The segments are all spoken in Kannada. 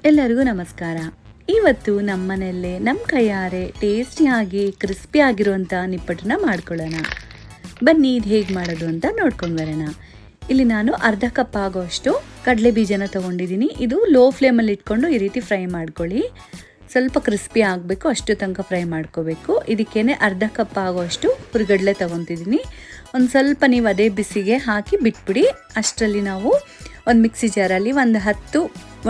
ಎಲ್ಲರಿಗೂ ನಮಸ್ಕಾರ. ಇವತ್ತು ನಮ್ಮ ಮನೆಯಲ್ಲೇ ನಮ್ಮ ಕೈಯಾರೆ ಟೇಸ್ಟಿಯಾಗಿ ಕ್ರಿಸ್ಪಿ ಆಗಿರುವಂಥ ನಿಪ್ಪಟ್ಟನ್ನ ಮಾಡ್ಕೊಳ್ಳೋಣ. ಬನ್ನಿ ಇದು ಹೇಗೆ ಮಾಡೋದು ಅಂತ ನೋಡ್ಕೊಂಡು ಬರೋಣ. ಇಲ್ಲಿ ನಾನು ಅರ್ಧ ಕಪ್ ಆಗೋಷ್ಟು ಕಡಲೆ ಬೀಜನ ತೊಗೊಂಡಿದ್ದೀನಿ. ಇದು ಲೋ ಫ್ಲೇಮಲ್ಲಿ ಇಟ್ಕೊಂಡು ಈ ರೀತಿ ಫ್ರೈ ಮಾಡ್ಕೊಳ್ಳಿ. ಸ್ವಲ್ಪ ಕ್ರಿಸ್ಪಿ ಆಗಬೇಕು, ಅಷ್ಟು ತನಕ ಫ್ರೈ ಮಾಡ್ಕೋಬೇಕು. ಇದಕ್ಕೇನೆ ಅರ್ಧ ಕಪ್ ಆಗೋಷ್ಟು ಹುರಿಗಡಲೆ ತೊಗೊತಿದ್ದೀನಿ. ಒಂದು ಸ್ವಲ್ಪ ನೀವು ಅದೇ ಬಿಸಿಗೆ ಹಾಕಿ ಬಿಟ್ಬಿಡಿ. ಅಷ್ಟರಲ್ಲಿ ನಾವು ಒಂದು ಮಿಕ್ಸಿ ಜಾರಲ್ಲಿ ಒಂದು 10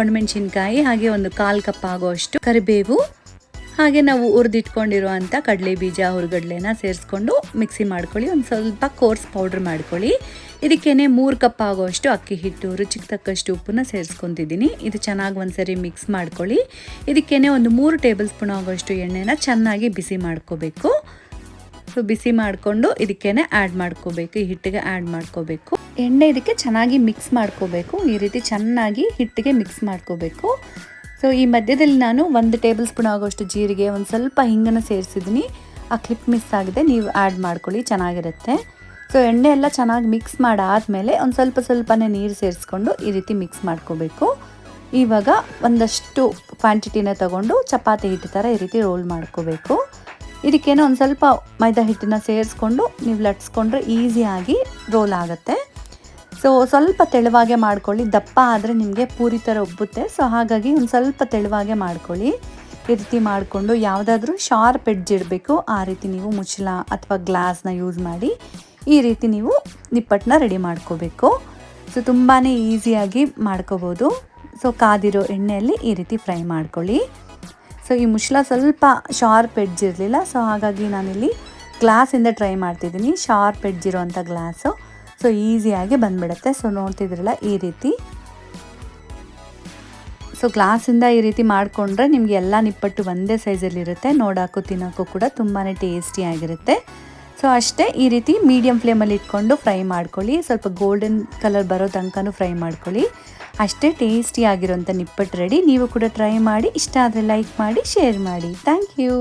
ಒಣಮೆಣಸಿನ್ಕಾಯಿ, ಹಾಗೆ ಒಂದು 1/4 ಕಪ್ ಆಗೋಷ್ಟು ಕರಿಬೇವು, ಹಾಗೆ ನಾವು ಹುರಿದಿಟ್ಕೊಂಡಿರುವಂಥ ಕಡಲೆ ಬೀಜ ಹುರಿಗಡಲೆನ ಸೇರಿಸ್ಕೊಂಡು ಮಿಕ್ಸಿ ಮಾಡ್ಕೊಳ್ಳಿ. ಒಂದು ಸ್ವಲ್ಪ ಕೋರ್ಸ್ ಪೌಡ್ರ್ ಮಾಡ್ಕೊಳ್ಳಿ. ಇದಕ್ಕೇನೆ 3 ಕಪ್ ಆಗೋಷ್ಟು ಅಕ್ಕಿ ಹಿಟ್ಟು, ರುಚಿಗೆ ತಕ್ಕಷ್ಟು ಉಪ್ಪನ್ನ ಸೇರಿಸ್ಕೊತಿದ್ದೀನಿ. ಇದು ಚೆನ್ನಾಗಿ ಒಂದ್ಸರಿ ಮಿಕ್ಸ್ ಮಾಡ್ಕೊಳ್ಳಿ. ಇದಕ್ಕೇನೆ ಒಂದು 3 ಟೇಬಲ್ ಸ್ಪೂನ್ ಆಗೋಷ್ಟು ಎಣ್ಣೆನ ಚೆನ್ನಾಗಿ ಬಿಸಿ ಮಾಡ್ಕೋಬೇಕು. ಸೊ ಬಿಸಿ ಮಾಡಿಕೊಂಡು ಇದಕ್ಕೇನೆ ಆ್ಯಡ್ ಮಾಡ್ಕೋಬೇಕು, ಈ ಹಿಟ್ಟಿಗೆ ಆ್ಯಡ್ ಮಾಡ್ಕೋಬೇಕು. ಎಣ್ಣೆ ಇದಕ್ಕೆ ಚೆನ್ನಾಗಿ ಮಿಕ್ಸ್ ಮಾಡ್ಕೋಬೇಕು. ಈ ರೀತಿ ಚೆನ್ನಾಗಿ ಹಿಟ್ಟಿಗೆ ಮಿಕ್ಸ್ ಮಾಡ್ಕೋಬೇಕು. ಸೊ ಈ ಮಧ್ಯದಲ್ಲಿ ನಾನು 1 ಟೇಬಲ್ ಸ್ಪೂನ್ ಆಗೋಷ್ಟು ಜೀರಿಗೆ, ಒಂದು ಸ್ವಲ್ಪ ಹಿಂಗನ್ನು ಸೇರಿಸಿದ್ದೀನಿ. ಆ ಕ್ಲಿಪ್ ಮಿಸ್ ಆಗಿದೆ, ನೀವು ಆ್ಯಡ್ ಮಾಡ್ಕೊಳ್ಳಿ, ಚೆನ್ನಾಗಿರುತ್ತೆ. ಸೊ ಎಣ್ಣೆ ಎಲ್ಲ ಚೆನ್ನಾಗಿ ಮಿಕ್ಸ್ ಮಾಡಾದಮೇಲೆ ಒಂದು ಸ್ವಲ್ಪನೇ ನೀರು ಸೇರಿಸ್ಕೊಂಡು ಈ ರೀತಿ ಮಿಕ್ಸ್ ಮಾಡ್ಕೋಬೇಕು. ಇವಾಗ ಒಂದಷ್ಟು ಕ್ವಾಂಟಿಟಿನ ತಗೊಂಡು ಚಪಾತಿ ಹಿಟ್ಟು ಥರ ಈ ರೀತಿ ರೋಲ್ ಮಾಡ್ಕೋಬೇಕು. ಇದಕ್ಕೇನೋ ಒಂದು ಸ್ವಲ್ಪ ಮೈದಾ ಹಿಟ್ಟನ್ನ ಸೇರಿಸ್ಕೊಂಡು ನೀವು ಲಟ್ಸ್ಕೊಂಡ್ರೆ ಈಸಿಯಾಗಿ ರೋಲ್ ಆಗುತ್ತೆ. ಸೊ ಸ್ವಲ್ಪ ತೆಳುವಾಗೆ ಮಾಡ್ಕೊಳ್ಳಿ. ದಪ್ಪ ಆದರೆ ನಿಮಗೆ ಪೂರಿ ಥರ ಉಬ್ಬುತ್ತೆ. ಸೊ ಹಾಗಾಗಿ ಒಂದು ಸ್ವಲ್ಪ ತೆಳುವಾಗೆ ಮಾಡ್ಕೊಳ್ಳಿ. ಈ ರೀತಿ ಮಾಡಿಕೊಂಡು ಯಾವುದಾದ್ರೂ ಶಾರ್ಪ್ ಎಡ್ಜ್ ಇಡಬೇಕು, ಆ ರೀತಿ ನೀವು ಮುಚ್ಚಳ ಅಥವಾ ಗ್ಲಾಸ್ನ ಯೂಸ್ ಮಾಡಿ ಈ ರೀತಿ ನೀವು ನಿಪ್ಪಟ್ಟನ್ನ ರೆಡಿ ಮಾಡ್ಕೋಬೇಕು. ಸೊ ತುಂಬಾ ಈಸಿಯಾಗಿ ಮಾಡ್ಕೋಬೋದು. ಸೊ ಕಾದಿರೋ ಎಣ್ಣೆಯಲ್ಲಿ ಈ ರೀತಿ ಫ್ರೈ ಮಾಡ್ಕೊಳ್ಳಿ. ಸೊ ಈ ಮುಚ್ಚಳ ಸ್ವಲ್ಪ ಶಾರ್ಪ್ ಎಡ್ಜ್ ಇರಲಿಲ್ಲ, ಸೊ ಹಾಗಾಗಿ ನಾನಿಲ್ಲಿ ಗ್ಲಾಸಿಂದ ಟ್ರೈ ಮಾಡ್ತಿದ್ದೀನಿ. ಶಾರ್ಪ್ ಎಡ್ಜ್ ಇರೋವಂಥ ಗ್ಲಾಸು, ಸೊ ಈಸಿಯಾಗಿ ಬಂದುಬಿಡುತ್ತೆ. ಸೊ ನೋಡ್ತಿದ್ರಲ್ಲ ಈ ರೀತಿ. ಸೊ ಗ್ಲಾಸಿಂದ ಈ ರೀತಿ ಮಾಡಿಕೊಂಡ್ರೆ ನಿಮಗೆ ಎಲ್ಲ ನಿಪ್ಪಟ್ಟು ಒಂದೇ ಸೈಜಲ್ಲಿರುತ್ತೆ. ನೋಡೋಕ್ಕೂ ತಿನ್ನೋಕ್ಕೂ ಕೂಡ ತುಂಬಾ ಟೇಸ್ಟಿಯಾಗಿರುತ್ತೆ. ಸೊ ಅಷ್ಟೇ, ಈ ರೀತಿ ಮೀಡಿಯಮ್ ಫ್ಲೇಮಲ್ಲಿ ಇಟ್ಕೊಂಡು ಫ್ರೈ ಮಾಡ್ಕೊಳ್ಳಿ. ಸ್ವಲ್ಪ ಗೋಲ್ಡನ್ ಕಲರ್ ಬರೋ ತನಕನೂ ಫ್ರೈ ಮಾಡ್ಕೊಳ್ಳಿ. ಅಷ್ಟೇ, ಟೇಸ್ಟಿಯಾಗಿರೋಂಥ ನಿಪ್ಪಟ್ಟು ರೆಡಿ. ನೀವು ಕೂಡ ಟ್ರೈ ಮಾಡಿ. ಇಷ್ಟ ಆದರೆ ಲೈಕ್ ಮಾಡಿ, ಶೇರ್ ಮಾಡಿ. Thank you.